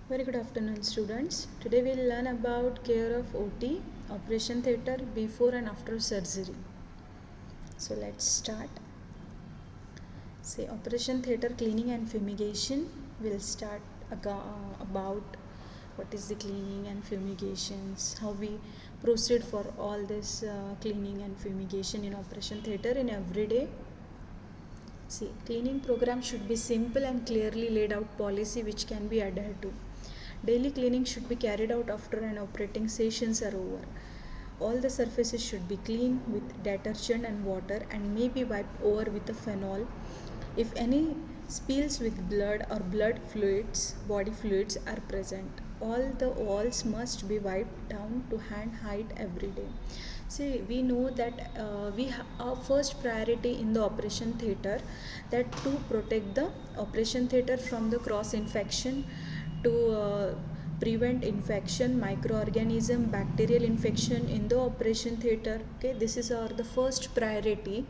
Very good afternoon, students. Today we'll learn about care of OT, operation theatre before and after surgery. So let's start. Say operation theatre cleaning and fumigation. We'll start about what is the cleaning and fumigations, how we proceed for all this cleaning and fumigation in operation theatre in everyday. See, cleaning program should be simple and clearly laid out policy which can be adhered to. Daily cleaning should be carried out after an operating sessions are over. All the surfaces should be clean with detergent and water and may be wiped over with a phenol. If any spills with blood or blood fluids, body fluids are present, all the walls must be wiped down to hand height every day. See, we know that our first priority in the operation theatre that to protect the operation theatre from the cross infection, to prevent infection, microorganism, bacterial infection in the operation theatre. Okay, this is our the first priority.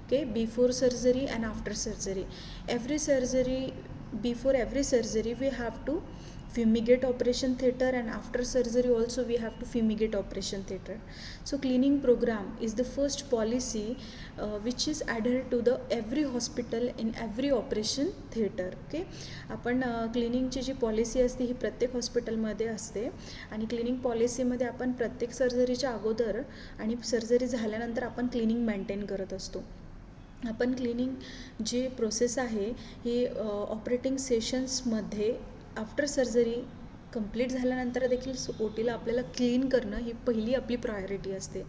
Okay, before surgery and after surgery. Before every surgery we have to fumigate operation theatre, and after surgery also we have to fumigate operation theatre. So cleaning program is the first policy which is adhered to the every hospital in every operation theatre. Okay, आपण क्लिनिंगची जी policy असते ही प्रत्येक हॉस्पिटलमध्ये असते आणि cleaning पॉलिसीमध्ये आपण प्रत्येक सर्जरीच्या अगोदर आणि सर्जरी झाल्यानंतर आपण क्लिनिंग मेंटेन करत असतो. आपण क्लिनिंग जी प्रोसेस आहे ही ऑपरेटिंग सेशन्समध्ये आफ्टर सर्जरी कंप्लीट झाल्यानंतर देखील ओटीला आपल्याला क्लीन करणं ही पहिली आपली प्रायोरिटी असते.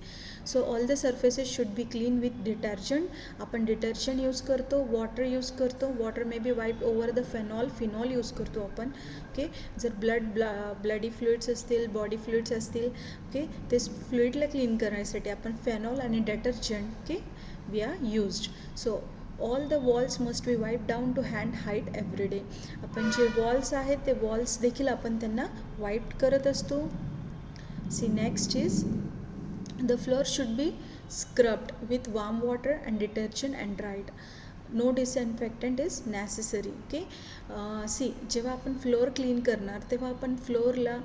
So all the surfaces should be clean with detergent. आपण डिटर्जंट यूज करतो, वॉटर यूज करतो, water may be वाईप over the phenol use करतो आपण. ओके, जर ब्लडी फ्लुइड्स असतील, बॉडी फ्लुइड्स असतील, ओके, ते फ्लुइडला क्लीन करण्यासाठी आपण फेनॉल आणि detergent okay we are used. So all the walls must be wiped down to hand height every day. आपण जे वॉल्स आहेत ते वॉल्स देखील आपण त्यांना वाईप करत असतो. See next is the floor should be scrubbed with warm water and detergent and dried. No disinfectant is necessary. Okay, see जेव्हा आपण फ्लोअर क्लीन करणार तेव्हा आपण फ्लोअरला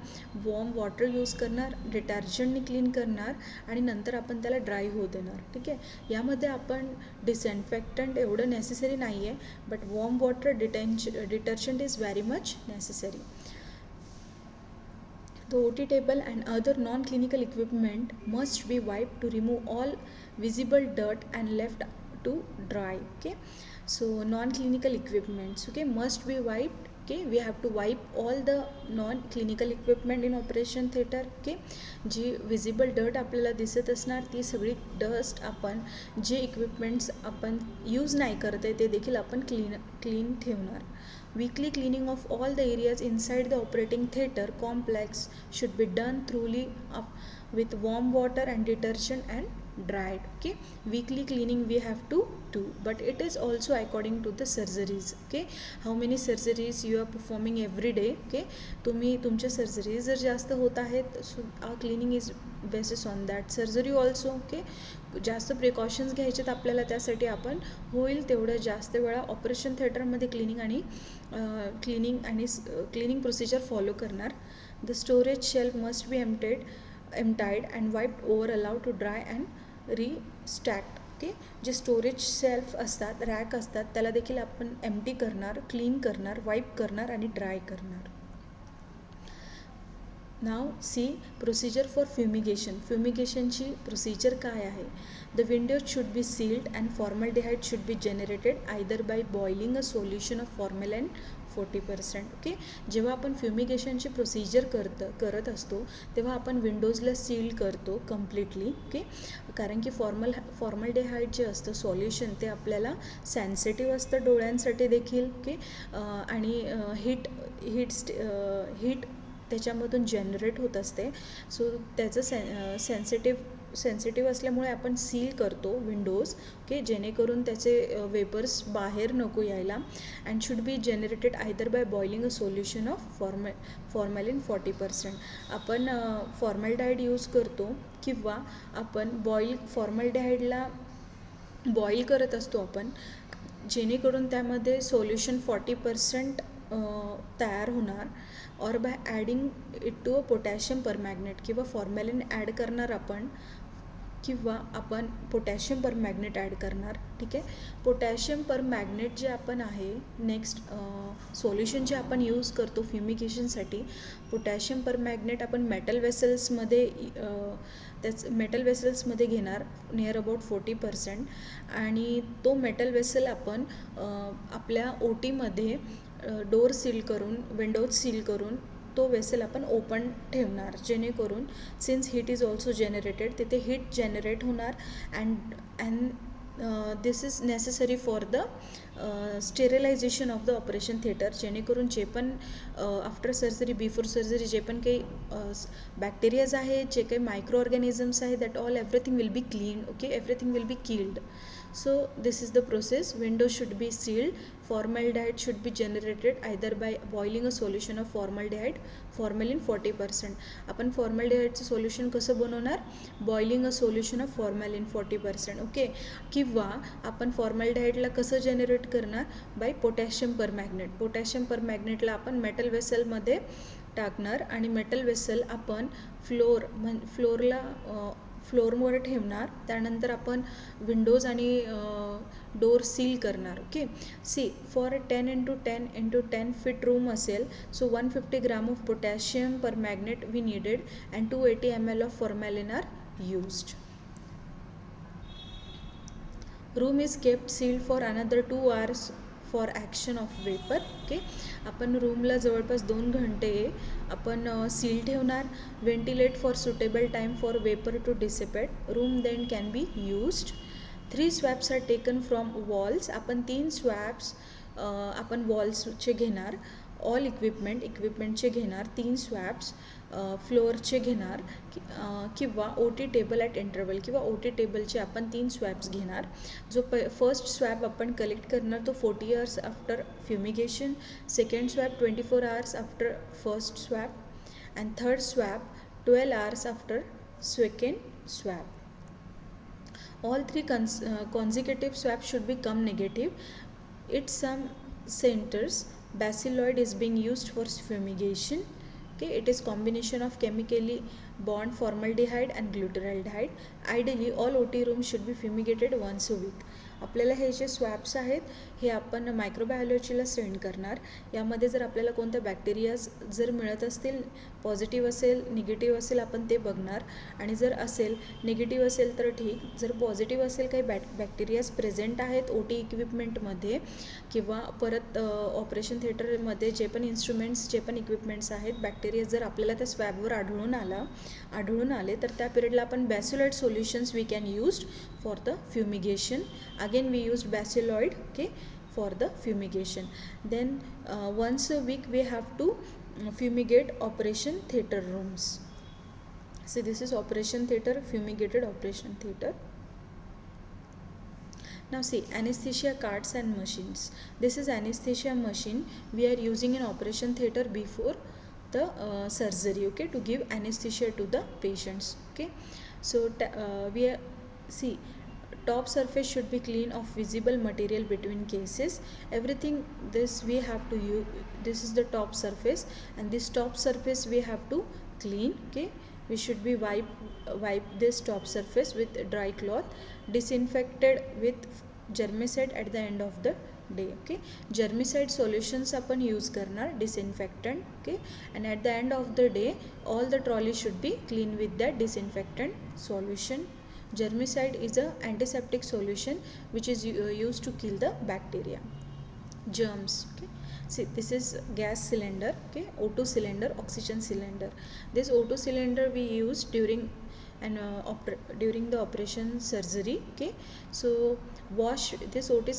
वॉर्म वॉटर यूज करणार, डिटर्जंटने क्लीन करणार आणि नंतर आपण त्याला ड्राय होऊ देणार. ठीक आहे, यामध्ये आपण डिसइन्फेक्टंट एवढं नेसेसरी नाही आहे, but warm water detergent is very much necessary. The OT table and other non-clinical equipment must be wiped to remove all visible dirt and left to dry. Okay, so non-clinical equipments okay must be wiped. Okay, we have to wipe all the non-clinical equipment in operation theatre. Okay, जी visible dirt आपल्याला दिसत असणार ती सगळी dust आपण जे equipments आपण use नाही करते ते देखील आपण क्लीन ठेवणार. Weekly cleaning of all the areas inside the operating theatre complex should be done thoroughly with warm water and detergent and dried. Okay, weekly cleaning we have to do, but it is also according to the surgeries. Okay, how many surgeries you are performing every day. Okay, तुम्ही तुमच्या surgery जर जास्त होत आहेत so cleaning is basis on that surgery also. Okay, जास्त precautions घ्यायचेत आपल्याला, त्यासाठी आपण होईल तेवढं जास्त वेळा ऑपरेशन थिएटरमध्ये क्लिनिंग प्रोसिजर फॉलो करणार. The storage shelf must be emptied and wiped over allowed to dry and restacked. Okay, जे स्टोरेज शेल्फ असतात, रॅक असतात, त्याला देखील आपण एम्प्टी करणार, क्लीन करणार, वाईप करणार आणि ड्राय करणार. Now see procedure for fumigation. फ्युमिगेशनची प्रोसिजर काय आहे. The windows should be sealed and formaldehyde should be generated either by boiling a solution of formalin 40%. Okay, जेव्हा आपण फ्युमिगेशनची प्रोसिजर करत असतो तेव्हा आपण विंडोजला सील करतो कम्प्लिटली. ओके, कारण की फॉर्मल्डिहाइड जे असतं सॉल्युशन ते आपल्याला सेन्सिटिव्ह असतं डोळ्यांसाठी देखील. ओके, आणि हीट त्याच्यामधून जनरेट होत असते. सो त्याचं सेन्सिटिव्ह असल्यामुळे आपण सील करतो विंडोज. ओके, जेणेकरून त्याचे वेपर्स बाहेर नको यायला. And should be generated either by boiling a solution of formalin 40%. आपण फॉर्मल्डिहाइड यूज करतो किंवा आपण फॉर्मल्डिहाइडला बॉईल करत असतो आपण, जेणेकरून त्यामध्ये सोल्युशन 40% तयार होणार, or by adding it to a potassium permanganate, किंवा फॉर्मॅलिन ॲड करणार आपण, किंवा आपण पोटॅशियम परमॅग्नेट ॲड करणार. ठीक आहे. पोटॅशियम परमॅग्नेट जे आपण आहे, नेक्स्ट सोल्युशन जे आपण यूज करतो फ्युमिगेशनसाठी, पोटॅशियम परमॅग्नेट आपण मेटल वेसल्समध्ये मेटल वेसल्समध्ये घेणार नियर अबाउट 40%, आणि तो मेटल वेसल आपण आपल्या ओटीमध्ये डोर सील करून, विंडोज सील करून तो वेसल आपण ओपन ठेवणार, जेणेकरून since heat is also generated, तिथे हीट जनरेट होणार, and this is necessary for the sterilisation of the operation theatre, जेणेकरून जे पण आफ्टर सर्जरी, बिफोर सर्जरी जे पण काही बॅक्टेरियाज आहेत, जे काही मायक्रो ऑर्गॅनिझम्स आहेत, that all everything will be clean. Okay, everything will be killed. So this is the process. Windows should be sealed. Formaldehyde should be generated either by boiling a solution of formaldehyde, formalin 40%. आपण फॉर्मल्डिहाइडचं solution कसं बनवणार? Boiling a solution of formalin 40%. ओके, किंवा आपण फॉर्मल्डिहाइडला कसं generate करणार? By potassium permanganate. Potassium परमॅग्नेटला आपण मेटल वेसलमध्ये टाकणार, आणि मेटल वेसल आपण फ्लोअरवर ठेवणार. त्यानंतर आपण विंडोज आणि डोर सील करणार. Okay, see for 10x10x10 feet room असेल, so 150 gram of potassium permanganate we needed, and 280 ml of formalin are used. Room is kept sealed for another 2 hours for action of vapour. Okay, आपण रूमला जवळपास 2 घंटे आपण seal ठेवणार. Ventilate for suitable time for vapour to dissipate. Room then can be used. 3 swabs are taken from walls. आपण 3 स्वॅप्स आपण वॉल्सचे घेणार. All इक्विपमेंटचे घेणार 3 स्वॅप्स. फ्लोअरचे घेणार, किंवा OT टेबल ॲट इंटरवल, किंवा OT टेबलचे आपण 3 स्वॅप्स घेणार. जो फर्स्ट स्वॅप आपण कलेक्ट करणार तो 40 hours after fumigation, second swap 24 hours after first swap, and third swap 12 hours after second swap. All 3 consecutive swaps should become negative. At some centers, bacilloid is being used for fumigation. Okay, it is combination of chemically bond formaldehyde and glutaraldehyde. Ideally, all OT rooms should be fumigated once a week. आपल्याला हे जे स्वॅप्स आहेत हे आपण मायक्रोबायोलॉजीला send करणार. यामध्ये जर आपल्याला कोणत्या बॅक्टेरियाज जर मिळत असतील, पॉझिटिव्ह असेल, निगेटिव्ह असेल, आपण ते बघणार. आणि जर असेल निगेटिव्ह असेल तर ठीक, जर पॉझिटिव्ह असेल काही बॅक्टेरियाज प्रेझेंट आहेत OT इक्विपमेंटमध्ये, किंवा परत ऑपरेशन थिएटरमध्ये जे पण इन्स्ट्रुमेंट्स, जे पण इक्विपमेंट्स आहेत, बॅक्टेरिया जर आपल्याला त्या स्वॅबवर आढळून आले तर त्या पिरियडला आपण bacillocid solutions we can use for the fumigation. Again we used bacilloid, okay, for the fumigation. Then once a week we have to fumigate operation theater rooms. So this is operation theater, fumigated operation theater. Now see, anesthesia carts and machines. This is anesthesia machine we are using in operation theater before the surgery, okay, to give anesthesia to the patients. Okay, so we are, see, top surface should be clean of visible material between cases. Everything this we have to use. This is the top surface, and this top surface we have to clean. Okay, we should be wipe this top surface with dry cloth, disinfected with germicide at the end of the day. Okay, germicide solutions आपण use करणार, disinfectant. Okay, and at the end of the day all the trolleys should be clean with that disinfectant solution. Germicide is a antiseptic solution which is used to kill the bacteria, germs. Okay, see, this is gas cylinder. Okay, O2 cylinder, oxygen cylinder. This O2 cylinder we use during the operation surgery. Okay, so wash this O2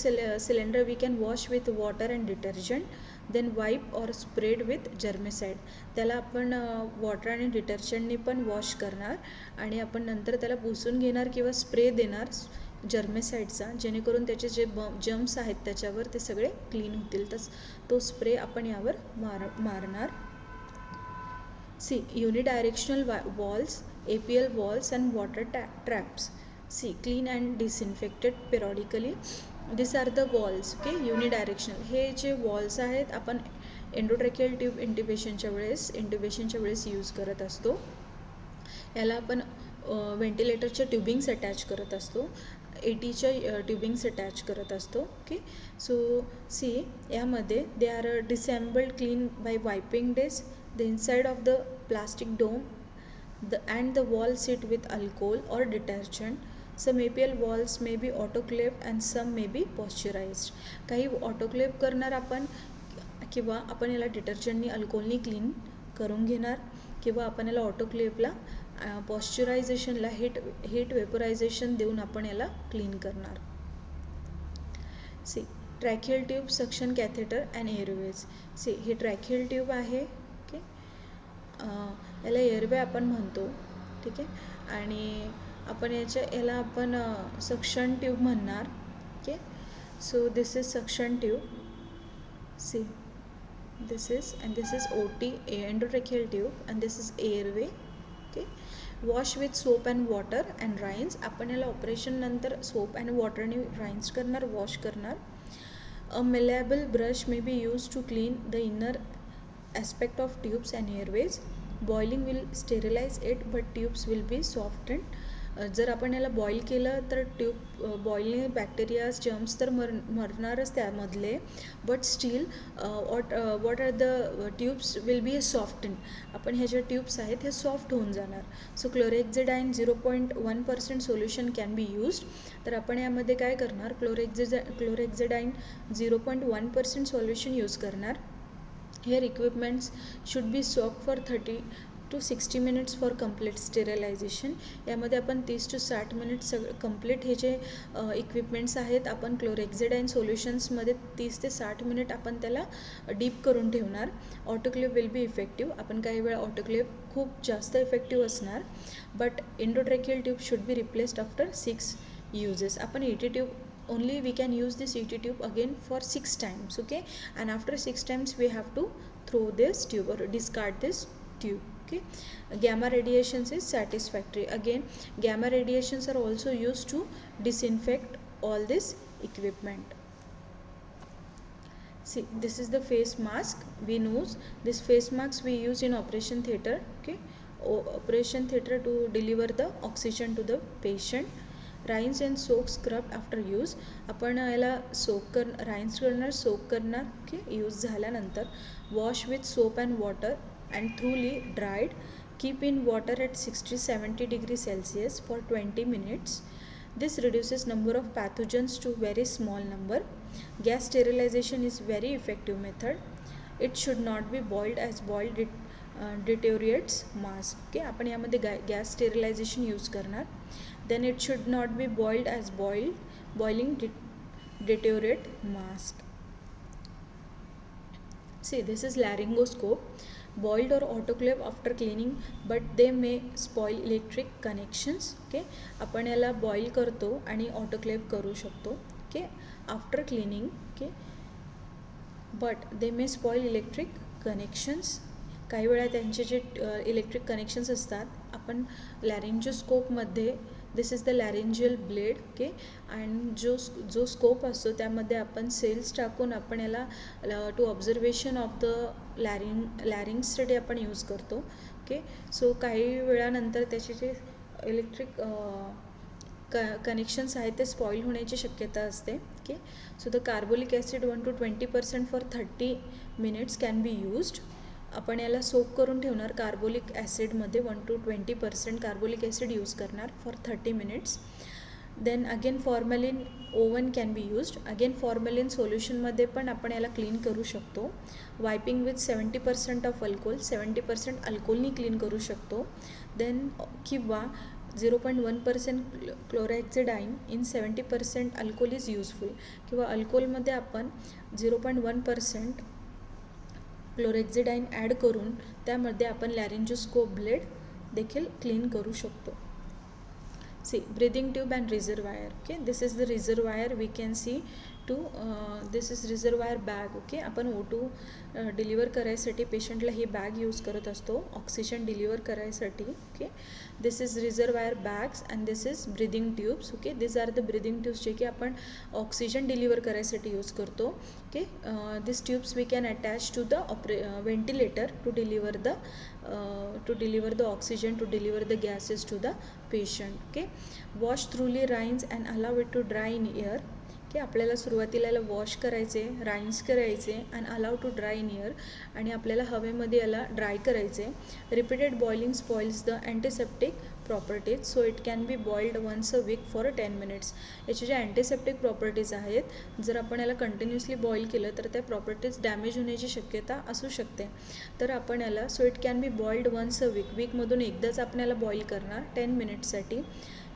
cylinder we can wash with water and detergent, then wipe or sprayed with germicide. त्याला आपण water आणि डिटर्जंटने पण wash करणार, आणि आपण नंतर त्याला पुसून घेणार किंवा स्प्रे देणार जर्मिसाईडचा, जेणेकरून त्याचे जे जम्स आहेत त्याच्यावर ते सगळे क्लीन होतील. तो स्प्रे आपण यावर मारणार. See, unidirectional walls, APL walls and water traps. See, clean and disinfected periodically. These are the walls. Okay, unidirectional. हे जे वॉल्स आहेत आपण एंडोट्रॅकियल ट्यूब इंट्युबेशनच्या वेळेस यूज करत असतो. याला आपण व्हेंटिलेटरच्या ट्युबिंग्स अटॅच करत असतो, ATच्या ट्युबिंग्स अटॅच करत असतो. ओके, सो सी यामध्ये they are disassembled clean by wiping डेस the inside of the plastic dome and the wall sit with alcohol or detergent. Some APL walls may be autoclaved and some may be pasteurized. काही autoclave करणार आपण किंवा आपण याला डिटर्जंटनी अल्कोहोलनी clean करून घेणार किंवा आपण याला ऑटोक्लेवला पॉश्चरायझेशनला हीट वेपरायझेशन देऊन आपण याला क्लीन करणार. See tracheal tube suction catheter and airways. See ही ट्रॅकियल ट्यूब आहे. ओके, याला एअरवे आपण म्हणतो. ठीक आहे, आणि आपण याला आपण सक्शन ट्यूब म्हणणार. Okay, so this is suction tube. See this is OT endotracheal tube and this is airway. Okay, wash with soap and water and rinse. आपण याला ऑपरेशन नंतर सोप अँड वॉटरने राइन्स करणार, वॉश करणार. अ malleable brush may be used to clean the inner aspect of tubes and airways. Boiling will sterilize it but tubes will be softened. जर आपण याला boil केलं तर बॉईलने बॅक्टेरियाज जर्म्स तर मरणारच त्यामधले, but still what are the tubes will be soften. आपण ह्या ज्या ट्यूब्स आहेत हे सॉफ्ट होऊन जाणार. So chlorhexidine 0.1% solution can be used. तर आपण यामध्ये काय करणार, क्लोरेक्झिडाईन 0.1% सोल्युशन यूज करणार. Here equipments should be soft for 30 to 60 minutes for complete sterilisation. यामध्ये आपण 30 to 60 मिनिट्स कम्प्लीट हे जे इक्विपमेंट्स आहेत आपण क्लोरेक्झिडाईन सोल्युशन्समध्ये 30 ते 60 मिनिट आपण त्याला डीप करून ठेवणार. Autoclave will be effective. आपण काही वेळा ऑटोक्लेव खूप जास्त इफेक्टिव्ह असणार, but endotracheal tube should be replaced after 6 uses. आपण ET tube only we can use this ET tube again for 6 times. Okay, and after 6 times we have to throw this tube or discard this tube. Okay, gamma radiations is satisfactory. Again, gamma radiations are also used to disinfect all this equipment. See, this is the face mask we use. This face mask we use in operation theater. Okay, operation theater to deliver the oxygen to the patient. Rinse and soak scrub after use. आपण याला rinse करणार, soak करणार. Okay, use झाल्यानंतर wash with soap and water and thoroughly dried. Keep in water at 60-70 degree Celsius for 20 minutes. This reduces number of pathogens to very small number. Gas sterilization is very effective method. It should not be boiled as boiled deteriorates mask. Okay, आपण यामध्ये gas sterilisation use करणार. Then it should not be boiled as boiling deteriorate mask. See, this is laryngoscope. Boiled or autoclave after cleaning, but they may spoil electric connections. Okay, आपण याला boil करतो आणि autoclave करू शकतो. Okay, after cleaning. Okay, but they may spoil electric connections. काही वेळा त्यांचे जे इलेक्ट्रिक कनेक्शन्स असतात, आपण लॅरिंजोस्कोपमध्ये this is the laryngeal blade. Okay, and जो स्कोप असतो त्यामध्ये आपण सेल्स टाकून आपण याला टू ऑब्झर्वेशन ऑफ द लॅरिंग्ससाठी आपण यूज करतो. ओके, सो काही वेळानंतर त्याचे जे इलेक्ट्रिक कनेक्शन्स आहेत ते स्पॉईल होण्याची शक्यता असते. Okay, so the carbolic acid 1 to 20% for 30 minutes can be used. आपण याला सोक करून ठेवणार कार्बोलिक ॲसिडमध्ये 1 to 20% कार्बोलिक ॲसिड यूज करणार for 30 minutes. Then again formalin oven can be used. Again formalin सोल्युशनमध्ये पण आपण याला क्लीन करू शकतो. वायपिंग विथ 70% ऑफ अल्कोहोल, 70% अल्कोहोलनी क्लीन करू शकतो. देन किंवा 0.1% chlorhexidine in 70% alcohol is useful. किंवा अल्कोहोलमध्ये आपण 0.1% क्लोरेक्झिडाईन ॲड करून त्यामध्ये आपण लॅरिंजोस्कोप ब्लेड देखील क्लीन करू शकतो. See, breathing tube and reservoir. Okay, this is the reservoir. We can see too this is reservoir bag. Okay, आपण O2 डिलिव्हर करायसाठी पेशंटला ही बॅग यूज करत असतो ऑक्सिजन डिलिव्हर करायसाठी. Okay, this is reservoir bags and this is breathing tubes. Okay, this are the breathing tubes जे की आपण oxygen deliver करायसाठी यूज करतो. Okay, this tubes we can attach to the ventilator to deliver the oxygen, to deliver the gases to the patient. Okay, wash thoroughly rinse and allow it to dry in air. की आपल्याला सुरुवातीला याला wash करायचे, rinse करायचे and allow to dry in air, आणि आपल्याला हवेमध्ये याला ड्राय करायचे. Repeated boiling spoils the antiseptic properties, so it can be boiled once a week for 10 minutes. याचे जे अँटीसेप्टिक प्रॉपर्टीज आहेत, जर आपण याला कंटिन्युअसली बॉईल केलं तर त्या प्रॉपर्टीज डॅमेज होण्याची शक्यता असू शकते. तर आपण याला so it can be boiled once a वीकमधून एकदाच आपण याला बॉईल करणार 10 मिनिट्ससाठी.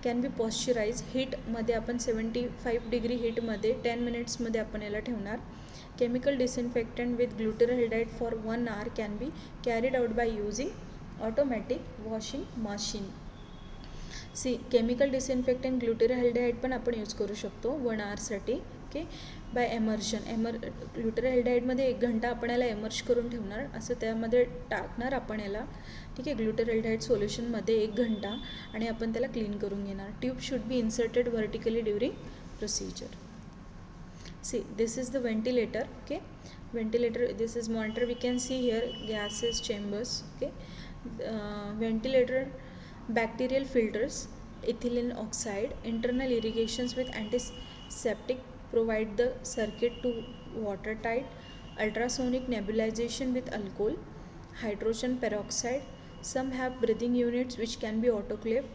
कॅन बी पॉश्चराइज हीटमध्ये, आपण 75 डिग्री हीटमध्ये 10 मिनिट्समध्ये आपण याला ठेवणार. Chemical disinfectant with glutaraldehyde for 1 hour can be carried out by using automatic washing machine. Chemical disinfectant glutaraldehyde पण आपण यूज करू शकतो 1 hourसाठी. Okay, bye एमर्शन. ग्लुटरहेल्डाइडमध्ये 1 घंटा आपण याला एमर्ज करून ठेवणार, असं त्यामध्ये टाकणार आपण याला. ठीक आहे, ग्लुटरहेल्डाइड सोल्युशनमध्ये 1 घंटा, आणि आपण त्याला क्लीन करून घेणार. Tube should be inserted vertically during procedure. This is the ventilator. Okay, ventilator, this is monitor. We can see here gases chambers. Okay, ventilator, bacterial filters, ethylene oxide, internal irrigations with antiseptic provide the circuit to watertight, ultrasonic nebulization with alcohol, hydrogen peroxide. Some have breathing units which can be autoclaved.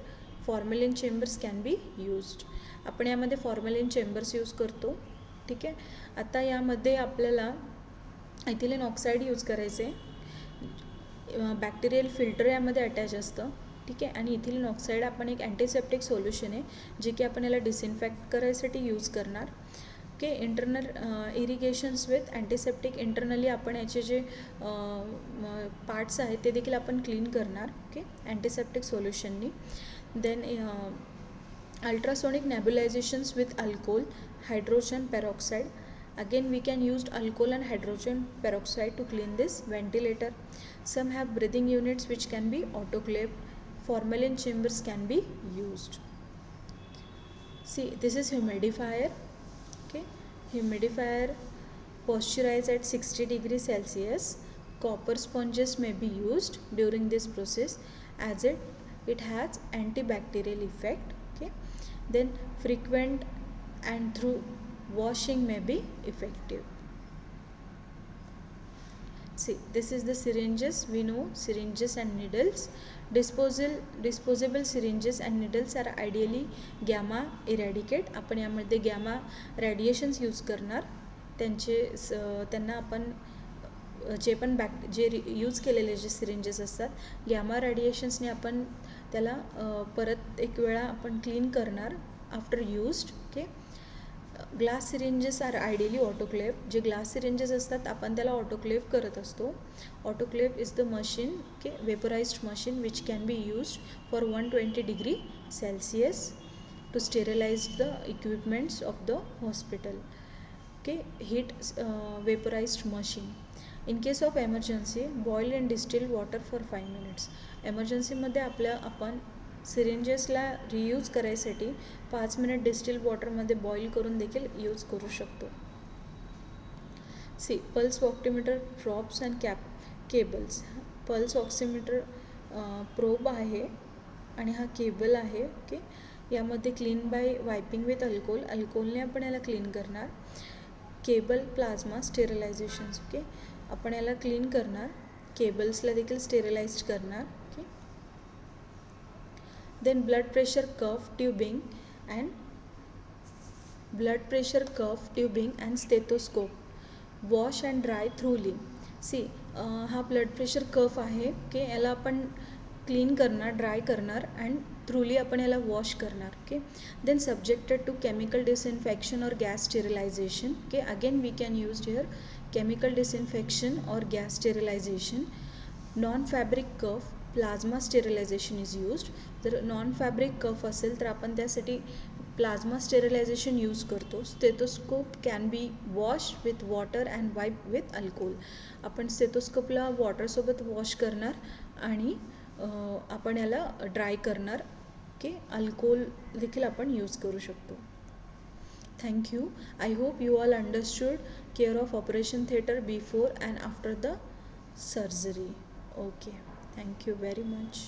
Formalin chambers can be used. आपण यामध्ये formalin chambers use करतो. ठीक आहे, आता यामध्ये आपल्याला ethylene oxide use करायचे. Bacterial filter यामध्ये अटॅच असतं. ठीक आहे, आणि इथिलीन ऑक्साईड आपण एक अँटीसेप्टिक सोल्युशन आहे जे की आपण याला डिसइन्फेक्ट करायसाठी यूज करणार. Okay, internal irrigations with antiseptic. Internally आपण याचे जे पार्ट्स आहेत ते देखील आपण क्लीन करणार. ओके, अँटीसेप्टिक सोल्युशननी. Then ultrasonic nebulizations with alcohol, hydrogen peroxide. Again we can use alcohol and hydrogen peroxide to clean this ventilator. Some have breathing units which can be autoclaved. Formalin chambers can be used. This is humidifier. Okay, humidifier pasteurized at 60 degrees Celsius. Copper sponges may be used during this process as it has antibacterial effect. Okay, then frequent and through washing may be effective. This is the syringes. We know syringes and needles. Disposable syringes and needles are ideally gamma irradiate. आपण यामध्ये gamma radiations use करणार. त्यांना आपण जे use केलेले जे syringes असतात gamma रेडिएशन्सने आपण त्याला परत एक वेळा आपण क्लीन करणार after used. Okay, glass syringes are ideally autoclave. जे ग्लास सिरिंजेस असतात आपण त्याला ऑटोक्लेव करत असतो. Autoclave is the machine, okay, vaporized machine which can be used for 120 degree Celsius to sterilize the equipments of the hospital. Okay, heat vaporized machine. In case of emergency boil and distil water for 5 minutes. एमर्जन्सीमध्ये आपण सिरिंजेसला reuse करायसाठी 5 minute distil वॉटरमध्ये boil करून देखील use करू शकतो. Pulse oximeter drops and cables. Pulse oximeter probe आहे आणि हा केबल आहे. ओके, यामध्ये क्लीन बाय वायपिंग विथ अल्कोहोलने आपण याला क्लीन करणार. Cable plasma स्टेरिलायझेशन्स. ओके, आपण याला क्लीन करणार. केबल्सला देखील स्टेरिलाइज करणार. Okay, then blood pressure cuff tubing and stethoscope. Wash and dry thoroughly. हा ब्लड प्रेशर कफ आहे. ओके, याला आपण क्लीन करणार, ड्राय करणार अँड थ्रूली आपण याला वॉश करणार. Okay, then subjected to chemical disinfection or gas sterilization. Okay, again we can use here chemical disinfection or gas sterilization. Non fabric cuff plasma sterilization is used. जर non fabric cuff असेल तर आपण त्यासाठी plasma sterilization use करतो. Stethoscope can be wash with water and wipe with alcohol. आपण स्टेथोस्कोपला वॉटरसोबत wash करणार आणि आपण याला ड्राय करणार. ओके, अल्कोहोल देखील आपण यूज करू शकतो. Thank you. I hope you all understood care of operation theatre before and after the surgery. Okay, thank you very much.